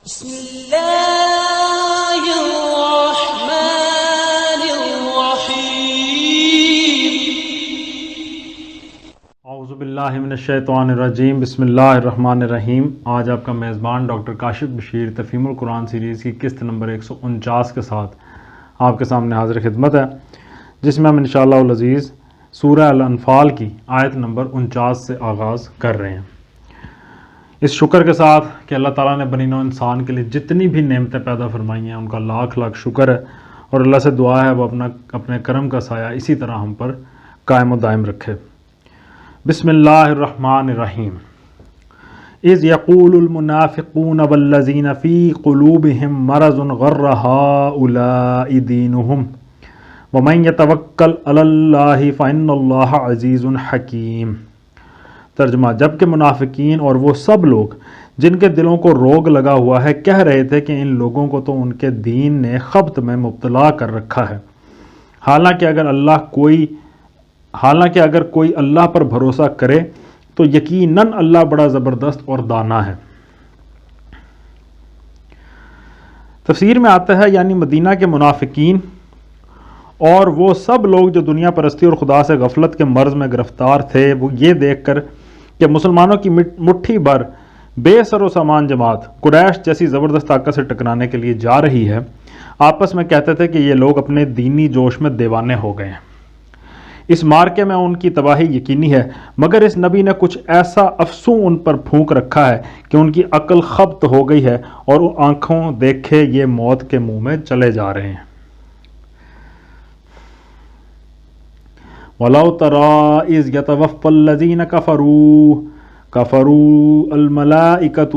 بسم اللہ الرحمن الرحیم۔ اعوذ باللہ من الشیطان الرجیم، بسم اللہ الرحمن الرحیم۔ آج آپ کا میزبان ڈاکٹر کاشف بشیر تفہیم القرآن سیریز کی قسط نمبر 149 کے ساتھ آپ کے سامنے حاضر خدمت ہے، جس میں ہم انشاءاللہ العزیز سورہ الانفال کی آیت نمبر 49 سے آغاز کر رہے ہیں، اس شکر کے ساتھ کہ اللہ تعالیٰ نے بنی نوع انسان کے لیے جتنی بھی نعمتیں پیدا فرمائی ہیں ان کا لاکھ لاکھ شکر ہے، اور اللہ سے دعا ہے وہ اپنے کرم کا سایہ اسی طرح ہم پر قائم و دائم رکھے۔ بسم اللہ الرحمن الرحیم۔ اذ یقول المنافقون والذین فی قلوبہم مرض غر ہؤلاء دینہم ومن یتوکل علی اللہ فإن اللہ عزیز حکیم۔ ترجمہ، جبکہ منافقین اور وہ سب لوگ جن کے دلوں کو روگ لگا ہوا ہے کہہ رہے تھے کہ ان لوگوں کو تو ان کے دین نے خبط میں مبتلا کر رکھا ہے، حالانکہ اگر کوئی اللہ پر بھروسہ کرے تو یقیناً اللہ بڑا زبردست اور دانا ہے۔ تفسیر میں آتا ہے یعنی مدینہ کے منافقین اور وہ سب لوگ جو دنیا پرستی اور خدا سے غفلت کے مرض میں گرفتار تھے، وہ یہ دیکھ کر کہ مسلمانوں کی مٹھی بھر بے سر و سامان جماعت قریش جیسی زبردست طاقت سے ٹکرانے کے لیے جا رہی ہے، آپس میں کہتے تھے کہ یہ لوگ اپنے دینی جوش میں دیوانے ہو گئے ہیں، اس مارکے میں ان کی تباہی یقینی ہے، مگر اس نبی نے کچھ ایسا افسوں ان پر پھونک رکھا ہے کہ ان کی عقل خبط ہو گئی ہے اور آنکھوں دیکھے یہ موت کے منہ میں چلے جا رہے ہیں۔ وَلَوْ تَرَىٰ إِذْ يَتَوَفَّى الَّذِينَ كَفَرُوا الْمَلَائِكَةُ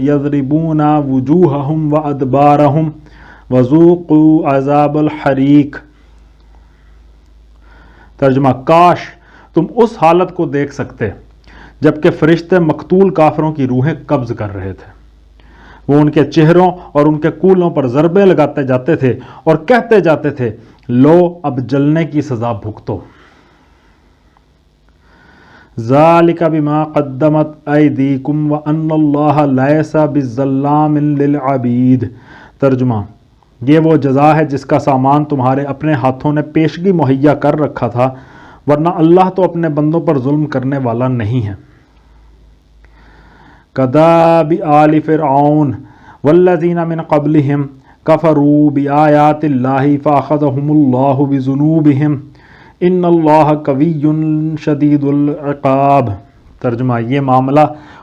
يَضْرِبُونَ وُجُوهَهُمْ وَأَدْبَارَهُمْ وَذُوقُوا عَذَابَ الْحَرِيقِ۔ ترجمہ، کاش تم اس حالت کو دیکھ سکتے جبکہ فرشتے مقتول کافروں کی روحیں قبض کر رہے تھے، وہ ان کے چہروں اور ان کے کولوں پر ضربے لگاتے جاتے تھے اور کہتے جاتے تھے، لو اب جلنے کی سزا بھگتو۔ ذالک بما قدمت ایدیکم وان اللہ لیس بالظلام للعبید۔ ترجمہ، یہ وہ جزا ہے جس کا سامان تمہارے اپنے ہاتھوں نے پیشگی مہیا کر رکھا تھا، ورنہ اللہ تو اپنے بندوں پر ظلم کرنے والا نہیں ہے۔ کداب آل فرعون والذین من قبلہم کفروا بآیات اللہ فاخذہم اللہ بذنوبہم ان اللہ قوی شدید العقاب۔ ترجمہ، یہ معاملہ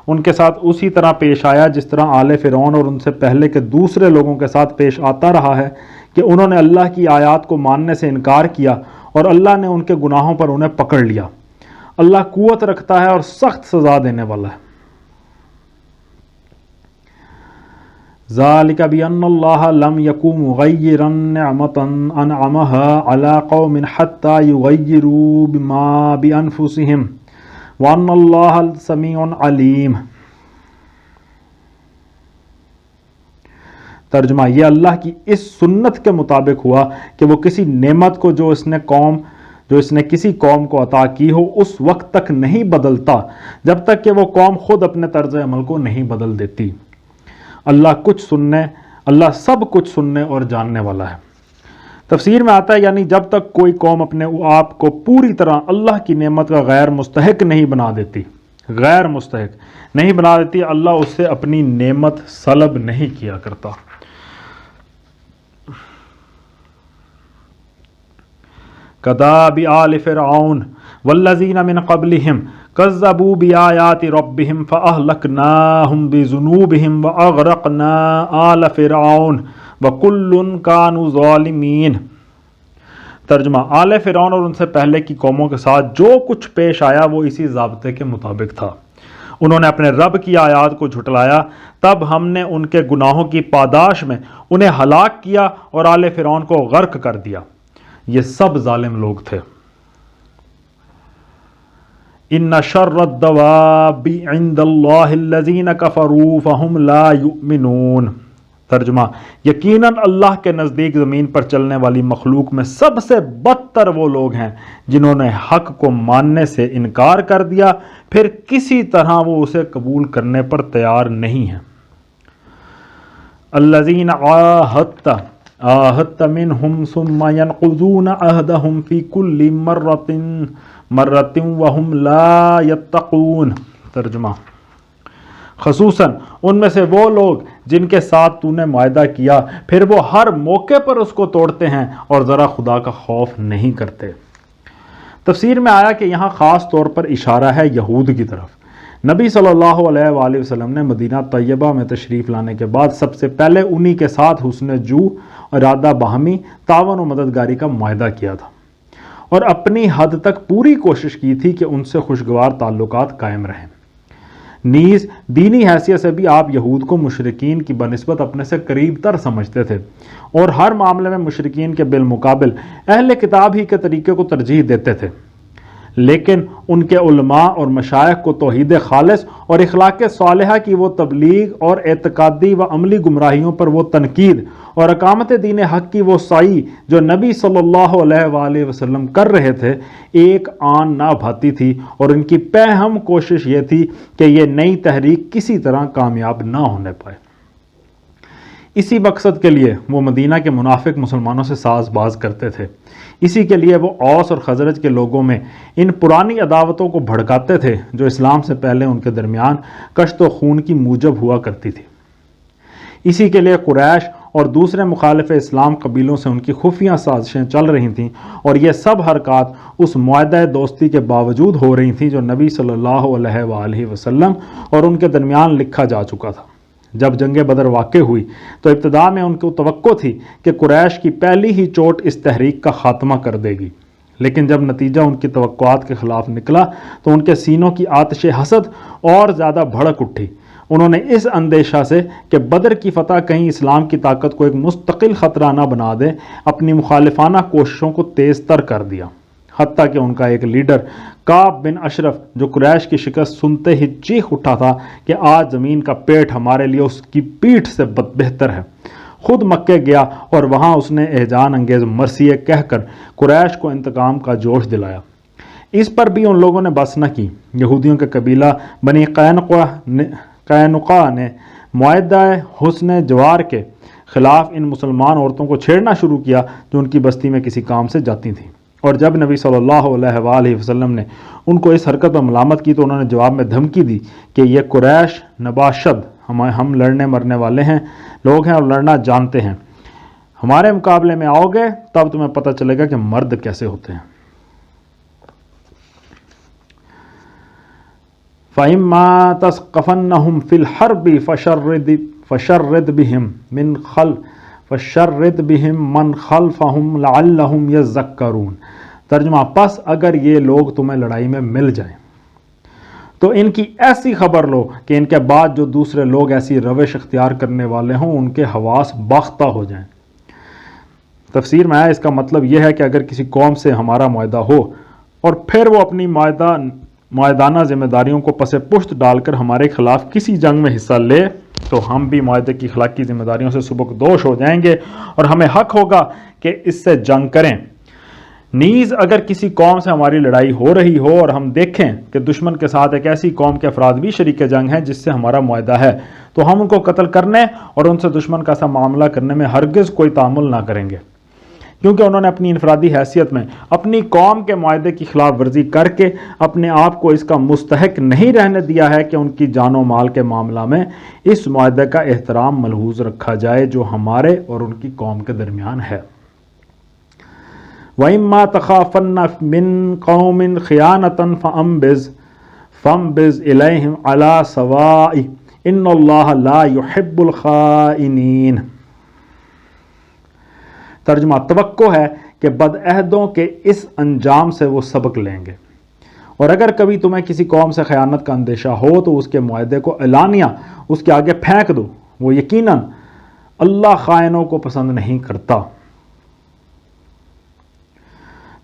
ان کے ساتھ اسی طرح پیش آیا جس طرح آل فرعون اور ان سے پہلے کے دوسرے لوگوں کے ساتھ پیش آتا رہا ہے کہ انہوں نے اللہ کی آیات کو ماننے سے انکار کیا اور اللہ نے ان کے گناہوں پر انہیں پکڑ لیا۔ اللہ قوت رکھتا ہے اور سخت سزا دینے والا ہے۔ ذالک بأن اللہ لم یکن مغیرا نعمتا انعمها على قوم حتى یغیروا بما بانفسهم وان اللہ سمیع علیم۔ ترجمہ، یہ اللہ کی اس سنت کے مطابق ہوا کہ وہ کسی نعمت کو جو اس نے کسی قوم کو عطا کی ہو اس وقت تک نہیں بدلتا جب تک کہ وہ قوم خود اپنے طرز عمل کو نہیں بدل دیتی۔ اللہ سب کچھ سننے اور جاننے والا ہے۔ تفسیر میں آتا ہے یعنی جب تک کوئی قوم اپنے آپ کو پوری طرح اللہ کی نعمت کا غیر مستحق نہیں بنا دیتی، اللہ اس سے اپنی نعمت سلب نہیں کیا کرتا۔ کداب آل فرعون والذین من قبلہم کذبوا بآیات ربہم فأہلکناہم بذنوبہم وأغرقنا آل فرعون وکل کانوا ظالمین۔ ترجمہ، آل فرعون اور ان سے پہلے کی قوموں کے ساتھ جو کچھ پیش آیا وہ اسی ضابطے کے مطابق تھا، انہوں نے اپنے رب کی آیات کو جھٹلایا، تب ہم نے ان کے گناہوں کی پاداش میں انہیں ہلاک کیا اور آل فرعون کو غرق کر دیا، یہ سب ظالم لوگ تھے۔ ان شر الدواب عند اللہ الذین کفروا فہم لا یؤمنون۔ ترجمہ، یقیناً اللہ کے نزدیک زمین پر چلنے والی مخلوق میں سب سے بدتر وہ لوگ ہیں جنہوں نے حق کو ماننے سے انکار کر دیا پھر کسی طرح وہ اسے قبول کرنے پر تیار نہیں ہیں۔ الذین عاہدت منہم ثم ینقضون عہدہم فی کل مرۃ وہم لا یتقون۔ ترجمہ: خصوصاً ان میں سے وہ لوگ جن کے ساتھ تو نے معاہدہ کیا پھر وہ ہر موقع پر اس کو توڑتے ہیں اور ذرا خدا کا خوف نہیں کرتے۔ تفسیر میں آیا کہ یہاں خاص طور پر اشارہ ہے یہود کی طرف۔ نبی صلی اللہ علیہ وآلہ وسلم نے مدینہ طیبہ میں تشریف لانے کے بعد سب سے پہلے انہی کے ساتھ حسن جو ارادہ باہمی تعاون و مددگاری کا معاہدہ کیا تھا اور اپنی حد تک پوری کوشش کی تھی کہ ان سے خوشگوار تعلقات قائم رہیں۔ نیز دینی حیثیت سے بھی آپ یہود کو مشرکین کی بنسبت اپنے سے قریب تر سمجھتے تھے اور ہر معاملے میں مشرکین کے بالمقابل اہل کتاب ہی کے طریقے کو ترجیح دیتے تھے، لیکن ان کے علماء اور مشائخ کو توحید خالص اور اخلاق صالحہ کی وہ تبلیغ اور اعتقادی و عملی گمراہیوں پر وہ تنقید اور اقامت دین حق کی وہ سعی جو نبی صلی اللہ علیہ وآلہ وسلم کر رہے تھے ایک آن نہ بھاتی تھی، اور ان کی پہم کوشش یہ تھی کہ یہ نئی تحریک کسی طرح کامیاب نہ ہونے پائے۔ اسی مقصد کے لیے وہ مدینہ کے منافق مسلمانوں سے ساز باز کرتے تھے، اسی کے لیے وہ اوس اور خزرج کے لوگوں میں ان پرانی عداوتوں کو بھڑکاتے تھے جو اسلام سے پہلے ان کے درمیان کشت و خون کی موجب ہوا کرتی تھی۔ اسی کے لیے قریش اور دوسرے مخالف اسلام قبیلوں سے ان کی خفیہ سازشیں چل رہی تھیں، اور یہ سب حرکات اس معاہدہ دوستی کے باوجود ہو رہی تھیں جو نبی صلی اللہ علیہ وآلہ وسلم اور ان کے درمیان لکھا جا چکا تھا۔ جب جنگ بدر واقع ہوئی تو ابتدا میں ان کو توقع تھی کہ قریش کی پہلی ہی چوٹ اس تحریک کا خاتمہ کر دے گی، لیکن جب نتیجہ ان کی توقعات کے خلاف نکلا تو ان کے سینوں کی آتش حسد اور زیادہ بھڑک اٹھی۔ انہوں نے اس اندیشہ سے کہ بدر کی فتح کہیں اسلام کی طاقت کو ایک مستقل خطرہ نہ بنا دے اپنی مخالفانہ کوششوں کو تیز تر کر دیا، حتیٰ کہ ان کا ایک لیڈر کعب بن اشرف جو قریش کی شکست سنتے ہی چیخ اٹھا تھا کہ آج زمین کا پیٹ ہمارے لیے اس کی پیٹھ سے بہتر ہے، خود مکے گیا اور وہاں اس نے احزان انگیز مرثیے کہہ کر قریش کو انتقام کا جوش دلایا۔ اس پر بھی ان لوگوں نے بس نہ کی۔ یہودیوں کے قبیلہ بنی قینقاع نے معاہدہ حسن جوار کے خلاف ان مسلمان عورتوں کو چھیڑنا شروع کیا جو ان کی بستی میں کسی کام سے جاتی تھیں، اور جب نبی صلی اللہ علیہ وآلہ وسلم نے ان کو اس حرکت پر ملامت کی تو انہوں نے جواب میں دھمکی دی کہ یہ قریش نباشد ہم لڑنے مرنے والے ہیں لوگ ہیں اور لڑنا جانتے ہیں، ہمارے مقابلے میں آؤ گے تب تمہیں پتہ چلے گا کہ مرد کیسے ہوتے ہیں۔ فَإِمَّا تَثْقَفَنَّهُمْ فِي الْحَرْبِ فَشَرِّدْ بِهِمْ مَنْ خَلْفَهُمْ لَعَلَّهُمْ يَذَّكَّرُونَ۔ ترجمہ: پس اگر یہ لوگ تمہیں لڑائی میں مل جائیں تو ان کی ایسی خبر لو کہ ان کے بعد جو دوسرے لوگ ایسی روش اختیار کرنے والے ہوں ان کے حواس باختہ ہو جائیں۔ تفسیر میں آیا اس کا مطلب یہ ہے کہ اگر کسی قوم سے ہمارا معاہدہ ہو اور پھر وہ اپنی معاہدانہ ذمہ داریوں کو پس پشت ڈال کر ہمارے خلاف کسی جنگ میں حصہ لے تو ہم بھی معاہدے کی اخلاقی ذمہ داریوں سے سبکدوش ہو جائیں گے اور ہمیں حق ہوگا کہ اس سے جنگ کریں۔ نیز اگر کسی قوم سے ہماری لڑائی ہو رہی ہو اور ہم دیکھیں کہ دشمن کے ساتھ ایک ایسی قوم کے افراد بھی شریک جنگ ہیں جس سے ہمارا معاہدہ ہے تو ہم ان کو قتل کرنے اور ان سے دشمن کا سا معاملہ کرنے میں ہرگز کوئی تعامل نہ کریں گے، کیونکہ انہوں نے اپنی انفرادی حیثیت میں اپنی قوم کے معاہدے کی خلاف ورزی کر کے اپنے آپ کو اس کا مستحق نہیں رہنے دیا ہے کہ ان کی جان و مال کے معاملہ میں اس معاہدے کا احترام ملحوظ رکھا جائے جو ہمارے اور ان کی قوم کے درمیان ہے۔ وَإِمَّا تَخَافَنَّ مِن قَوْمٍ خِيَانَةً فَانبِذْ إِلَيْهِمْ عَلَى سَوَاءٍ إِنَّ اللَّهَ لَا يُحِبُّ الْخَائِنِينَ۔ ترجمہ: توقع ہے کہ بدعہدوں کے اس انجام سے وہ سبق لیں گے، اور اگر کبھی تمہیں کسی قوم سے خیانت کا اندیشہ ہو تو اس کے معاہدے کو اعلانیہ اس کے آگے پھینک دو، وہ یقیناً اللہ خائنوں کو پسند نہیں کرتا۔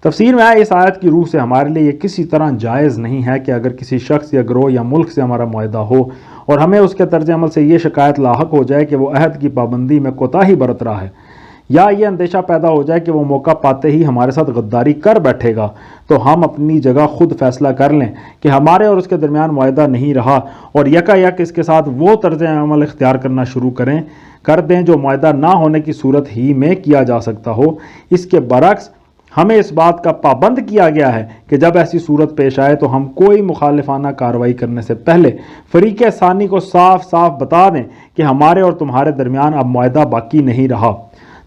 تفسیر میں آئے اس آیت کی روح سے ہمارے لیے یہ کسی طرح جائز نہیں ہے کہ اگر کسی شخص یا گروہ یا ملک سے ہمارا معاہدہ ہو اور ہمیں اس کے طرز عمل سے یہ شکایت لاحق ہو جائے کہ وہ عہد کی پابندی میں کوتاہی برت رہا ہے یا یہ اندیشہ پیدا ہو جائے کہ وہ موقع پاتے ہی ہمارے ساتھ غداری کر بیٹھے گا تو ہم اپنی جگہ خود فیصلہ کر لیں کہ ہمارے اور اس کے درمیان معاہدہ نہیں رہا اور یکا یک اس کے ساتھ وہ طرز عمل اختیار کرنا شروع کر دیں جو معاہدہ نہ ہونے کی صورت ہی میں کیا جا سکتا ہو۔ اس کے برعکس ہمیں اس بات کا پابند کیا گیا ہے کہ جب ایسی صورت پیش آئے تو ہم کوئی مخالفانہ کارروائی کرنے سے پہلے فریق ثانی کو صاف صاف بتا دیں کہ ہمارے اور تمہارے درمیان اب معاہدہ باقی نہیں رہا،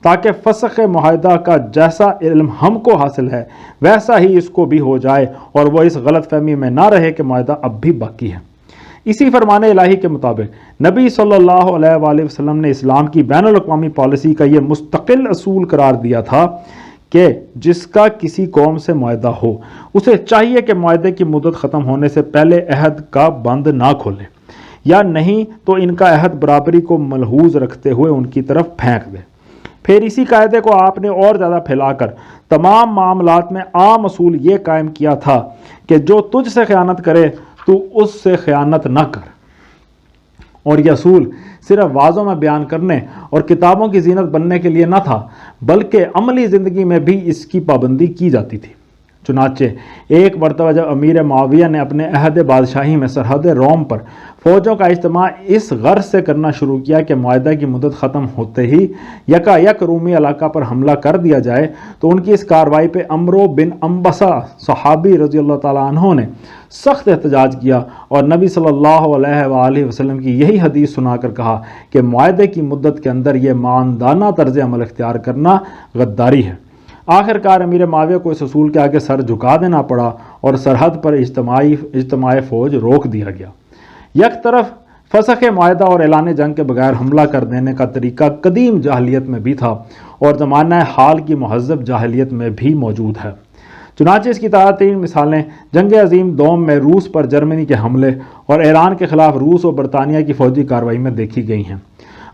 تاکہ فسخ معاہدہ کا جیسا علم ہم کو حاصل ہے ویسا ہی اس کو بھی ہو جائے اور وہ اس غلط فہمی میں نہ رہے کہ معاہدہ اب بھی باقی ہے۔ اسی فرمان الہی کے مطابق نبی صلی اللہ علیہ وآلہ وسلم نے اسلام کی بین الاقوامی پالیسی کا یہ مستقل اصول قرار دیا تھا کہ جس کا کسی قوم سے معاہدہ ہو اسے چاہیے کہ معاہدے کی مدت ختم ہونے سے پہلے عہد کا بند نہ کھولے، یا نہیں تو ان کا عہد برابری کو ملحوظ رکھتے ہوئے ان کی طرف پھینک دے۔ پھر اسی قاعدے کو آپ نے اور زیادہ پھیلا کر تمام معاملات میں عام اصول یہ قائم کیا تھا کہ جو تجھ سے خیانت کرے تو اس سے خیانت نہ کر، اور یہ اصول صرف واضحوں میں بیان کرنے اور کتابوں کی زینت بننے کے لیے نہ تھا بلکہ عملی زندگی میں بھی اس کی پابندی کی جاتی تھی۔ چنانچہ ایک مرتبہ جب امیر معاویہ نے اپنے عہد بادشاہی میں سرحد روم پر فوجوں کا اجتماع اس غرض سے کرنا شروع کیا کہ معاہدہ کی مدت ختم ہوتے ہی یکا یک رومی علاقہ پر حملہ کر دیا جائے، تو ان کی اس کارروائی پہ عمرو بن انبسہ صحابی رضی اللہ تعالیٰ عنہ نے سخت احتجاج کیا اور نبی صلی اللہ علیہ وآلہ وسلم کی یہی حدیث سنا کر کہا کہ معاہدے کی مدت کے اندر یہ ماندانہ طرز عمل اختیار کرنا غداری ہے۔ آخر کار امیر معاویہ کو اس اصول کے آگے سر جھکا دینا پڑا اور سرحد پر اجتماع فوج روک دیا گیا۔ یک طرف فسخ معاہدہ اور اعلان جنگ کے بغیر حملہ کر دینے کا طریقہ قدیم جاہلیت میں بھی تھا اور زمانہ حال کی مہذب جاہلیت میں بھی موجود ہے۔ چنانچہ اس کی تین مثالیں جنگ عظیم دوم میں روس پر جرمنی کے حملے اور ایران کے خلاف روس اور برطانیہ کی فوجی کارروائی میں دیکھی گئی ہیں۔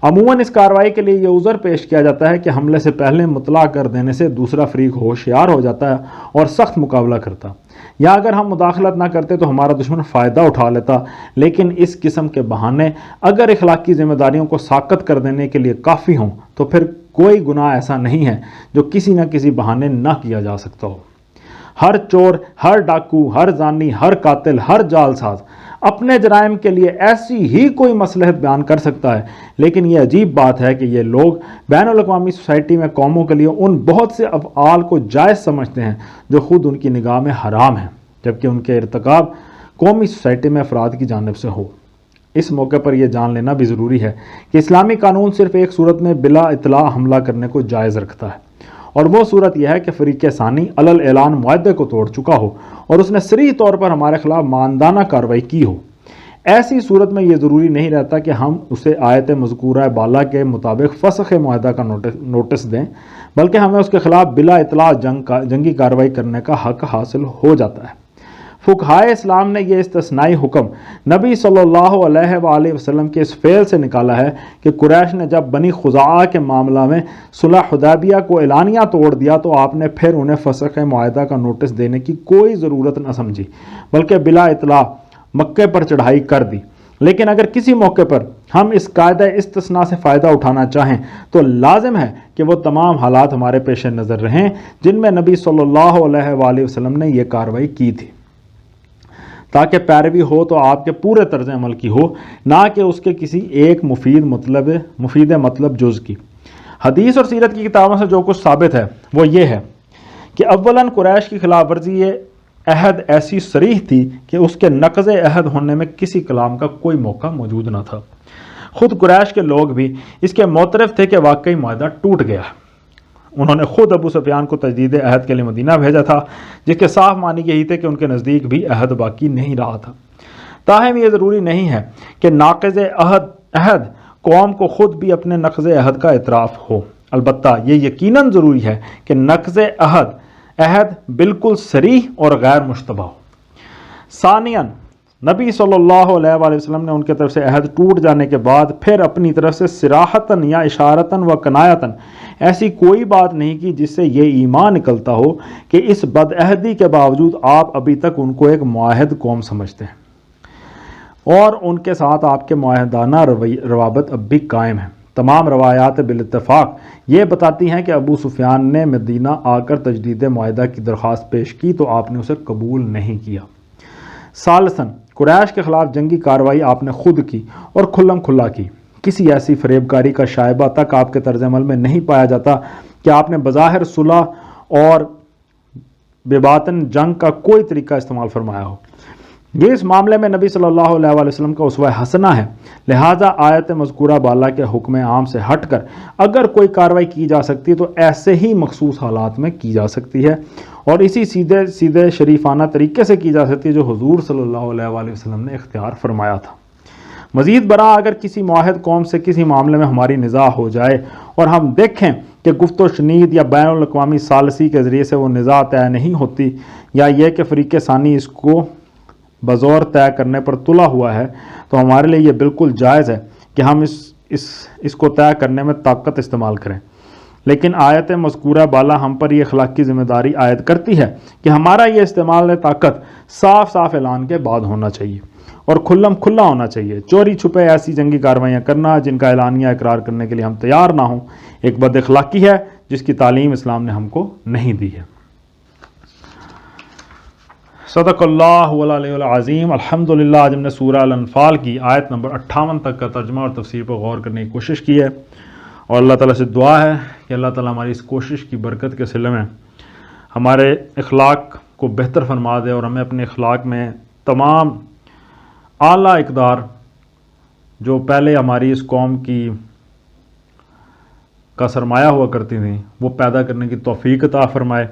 عموماً اس کارروائی کے لیے یہ عذر پیش کیا جاتا ہے کہ حملے سے پہلے مطلع کر دینے سے دوسرا فریق ہوشیار ہو جاتا ہے اور سخت مقابلہ کرتا، یا اگر ہم مداخلت نہ کرتے تو ہمارا دشمن فائدہ اٹھا لیتا، لیکن اس قسم کے بہانے اگر اخلاقی ذمہ داریوں کو ساقط کر دینے کے لیے کافی ہوں تو پھر کوئی گناہ ایسا نہیں ہے جو کسی نہ کسی بہانے نہ کیا جا سکتا ہو۔ ہر چور، ہر ڈاکو، ہر زانی، ہر قاتل، ہر جال ساز اپنے جرائم کے لیے ایسی ہی کوئی مصلحت بیان کر سکتا ہے، لیکن یہ عجیب بات ہے کہ یہ لوگ بین الاقوامی سوسائٹی میں قوموں کے لیے ان بہت سے افعال کو جائز سمجھتے ہیں جو خود ان کی نگاہ میں حرام ہیں، جبکہ ان کے ارتکاب قومی سوسائٹی میں افراد کی جانب سے ہو۔ اس موقع پر یہ جان لینا بھی ضروری ہے کہ اسلامی قانون صرف ایک صورت میں بلا اطلاع حملہ کرنے کو جائز رکھتا ہے، اور وہ صورت یہ ہے کہ فریق ثانی علل اعلان معاہدے کو توڑ چکا ہو اور اس نے صریح طور پر ہمارے خلاف ماندانہ کارروائی کی ہو۔ ایسی صورت میں یہ ضروری نہیں رہتا کہ ہم اسے آیت مذکورہ بالا کے مطابق فسخ معاہدہ کا نوٹس دیں، بلکہ ہمیں اس کے خلاف بلا اطلاع جنگی کارروائی کرنے کا حق حاصل ہو جاتا ہے۔ فقہائے اسلام نے یہ استثنائی حکم نبی صلی اللہ علیہ وآلہ وسلم کے اس فعل سے نکالا ہے کہ قریش نے جب بنی خزاعہ کے معاملہ میں صلح حدیبیہ کو اعلانیہ توڑ دیا تو آپ نے پھر انہیں فسخ معاہدہ کا نوٹس دینے کی کوئی ضرورت نہ سمجھی، بلکہ بلا اطلاع مکے پر چڑھائی کر دی۔ لیکن اگر کسی موقع پر ہم اس قاعدہ استثناء سے فائدہ اٹھانا چاہیں تو لازم ہے کہ وہ تمام حالات ہمارے پیش نظر رہیں جن میں نبی صلی اللہ علیہ وآلہ وسلم نے یہ کارروائی کی تھی، تاکہ پیروی ہو تو آپ کے پورے طرز عمل کی ہو، نہ کہ اس کے کسی ایک مفید مطلب جز کی۔ حدیث اور سیرت کی کتابوں سے جو کچھ ثابت ہے وہ یہ ہے کہ اولاً قریش کی خلاف ورزی عہد ایسی صریح تھی کہ اس کے نقض عہد ہونے میں کسی کلام کا کوئی موقع موجود نہ تھا۔ خود قریش کے لوگ بھی اس کے معترف تھے کہ واقعی معاہدہ ٹوٹ گیا۔ انہوں نے خود ابو سفیان کو تجدید عہد کے لیے مدینہ بھیجا تھا، جس کے صاف معنی یہی تھے کہ ان کے نزدیک بھی عہد باقی نہیں رہا تھا۔ تاہم یہ ضروری نہیں ہے کہ ناقض عہد قوم کو خود بھی اپنے نقض عہد کا اعتراف ہو، البتہ یہ یقیناً ضروری ہے کہ نقض عہد بالکل صریح اور غیر مشتبہ ہو۔ ثانیاً نبی صلی اللہ علیہ وآلہ وسلم نے ان کے طرف سے عہد ٹوٹ جانے کے بعد پھر اپنی طرف سے صراحتاً یا اشارتاً و کنایتاً ایسی کوئی بات نہیں کی جس سے یہ ایمان نکلتا ہو کہ اس بد عہدی کے باوجود آپ ابھی تک ان کو ایک معاہد قوم سمجھتے ہیں اور ان کے ساتھ آپ کے معاہدانہ روابط اب بھی قائم ہیں۔ تمام روایات بالاتفاق یہ بتاتی ہیں کہ ابو سفیان نے مدینہ آ کر تجدید معاہدہ کی درخواست پیش کی تو آپ نے اسے قبول نہیں کیا۔ ثالثاً قریش کے خلاف جنگی کارروائی آپ نے خود کی اور کھلم کھلا کی۔ کسی ایسی فریب کاری کا شائبہ تک آپ کے طرز عمل میں نہیں پایا جاتا کہ آپ نے بظاہر صلح اور بباطن جنگ کا کوئی طریقہ استعمال فرمایا ہو۔ یہ اس معاملے میں نبی صلی اللہ علیہ وآلہ وسلم کا اسوہ حسنہ ہے، لہٰذا آیت مذکورہ بالا کے حکم عام سے ہٹ کر اگر کوئی کارروائی کی جا سکتی ہے تو ایسے ہی مخصوص حالات میں کی جا سکتی ہے اور اسی سیدھے شریفانہ طریقے سے کی جا سکتی ہے جو حضور صلی اللہ علیہ وآلہ وسلم نے اختیار فرمایا تھا۔ مزید برآں اگر کسی معاہد قوم سے کسی معاملے میں ہماری نزاع ہو جائے اور ہم دیکھیں کہ گفت و شنید یا بین الاقوامی ثالثی کے ذریعے سے وہ نزاع طے نہیں ہوتی، یا یہ کہ فریق ثانی اس کو بزور طے کرنے پر تلا ہوا ہے، تو ہمارے لیے یہ بالکل جائز ہے کہ ہم اس کو طے کرنے میں طاقت استعمال کریں۔ لیکن آیت مذکورہ بالا ہم پر یہ اخلاقی ذمہ داری عائد کرتی ہے کہ ہمارا یہ استعمال طاقت صاف صاف اعلان کے بعد ہونا چاہیے اور کھلم کھلا ہونا چاہیے۔ چوری چھپے ایسی جنگی کارروائیاں کرنا جن کا اعلانیہ اقرار کرنے کے لیے ہم تیار نہ ہوں ایک بد اخلاقی ہے جس کی تعلیم اسلام نے ہم کو نہیں دی ہے۔ صدق اللہ العلی العظیم۔ الحمدللہ آج ہم نے سورہ الانفال کی آیت نمبر 58 تک کا ترجمہ اور تفسیر پر غور کرنے کی کوشش کی ہے، اور اللہ تعالیٰ سے دعا ہے کہ اللہ تعالیٰ ہماری اس کوشش کی برکت کے صلے میں ہمارے اخلاق کو بہتر فرما دے اور ہمیں اپنے اخلاق میں تمام اعلیٰ اقدار جو پہلے ہماری اس قوم کا سرمایہ ہوا کرتی تھیں وہ پیدا کرنے کی توفیق عطا فرمائے۔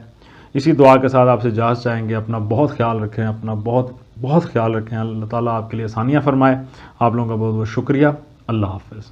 اسی دعا کے ساتھ آپ سے اجازت چاہیں گے۔ اپنا بہت خیال رکھیں، اپنا بہت خیال رکھیں۔ اللہ تعالیٰ آپ کے لیے آسانیاں فرمائے۔ آپ لوگوں کا بہت بہت شکریہ۔ اللہ حافظ۔